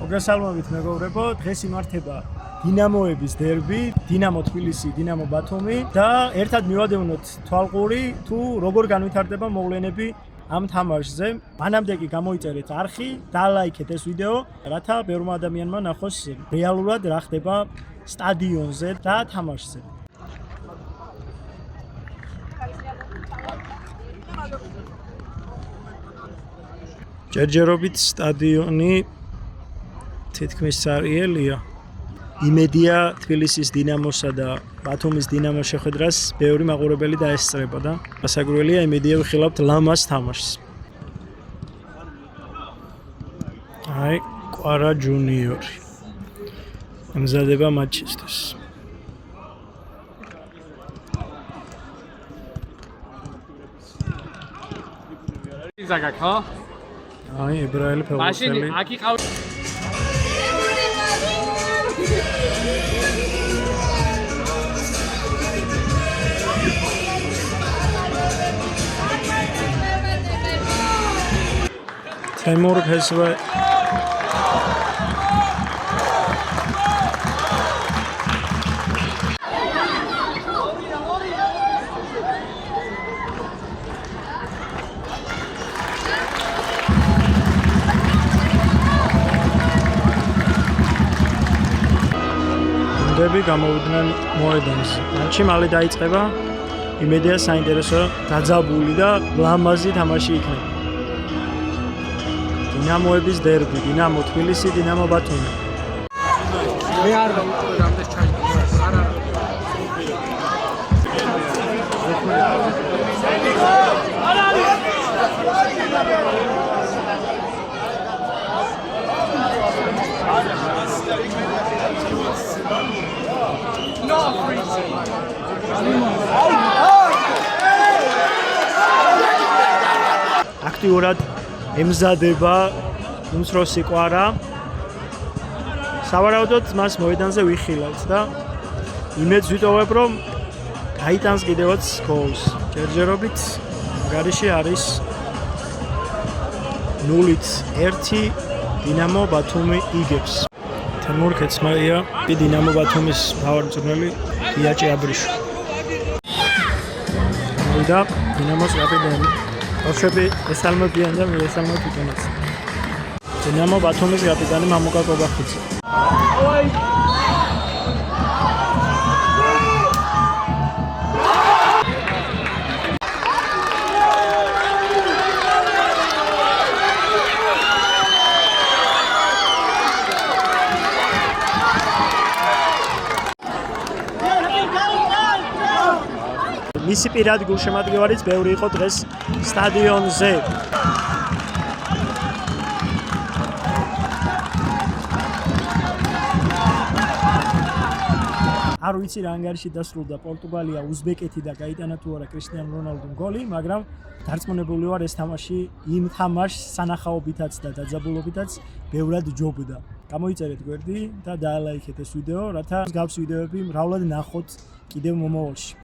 მოგესალმებით მეგობრებო, დღეს იმართება დინამოების დერბი, დინამო თბილისი, დინამო ბათუმი და ერთად მივადევნოთ თვალყური თუ როგორ განვითარდება მოვლენები ამ თამაშზე. მანამდე კი გამოიწერეთ არხი, დალაიქეთ ეს ვიდეო, რათა ბევრმა ადამიანმა ნახოს რეალურად რა ხდება სტადიონზე და თამაშზე. ჯერჯერობით სტადიონი თითქმის სარიელია. იმედია თბილისის დინამოსა და ბათუმის დინამოს შეხვედრას ბევრი მაყურებელი დაესწრება და გასაგრელია იმედია ვიხილავთ ლამაზ თამაშს. აი, კვარა ჯუნიორი. ემზადება მატჩისთვის. ზაგაკო? აი, ებრაელი ფეხბურთელი. მაშინ აქ იყავ თემურ ფესვე დები გამოვიდნენ მოედანზე. მატჩი მალე დაიწყება. იმედია საინტერესო დაძაბული და ლამაზი თამაში იქნება. დინამოების დერბი, დინამო თბილისი, დინამო ბათუმი. მე არ დავუწევ რამდენ ჩაიწყო. არა. აქტიურად ემზადება უმცროსი კვარა. სავარაუდოდ მას მოედანზე ვიხილავთ და იმედს ვიტოვებ, რომ გაიტანს კიდევაც გოლს. ჯერჯერობით გარეშე არის 0-1 დინამო ბათუმი იგებს. თემურ ქეცმაია დინამო ბათუმის მთავარმწვრთნელი იაჭი აბრიშვილი. და დინამოს კაპიტანი ბავშვები ესალმებიან და მე ესალმებ იქენაც. დინამო ბათუმის კაპიტანი მამუკა კობახიძე. მისი პირადი გულშემატკივარიც ბევრი იყო დღეს სტადიონზე. არ ვიცი რა ანგარიში დასრულდა პორტუგალია, უზბეკეთი და გაიტანა თუ არა კრისტიანო რონალდომ გოლი, მაგრამ დარწმუნებული ვარ ეს თამაში იმ თამაშს სანახაობითაც და დაძაბულობითაც ბევრად ჯობდა. გამოიწერეთ გვერდი და დაალაიქეთ ეს ვიდეო, რათა მსგავს ვიდეოები მრავლად ნახოთ კიდევ მომავალში.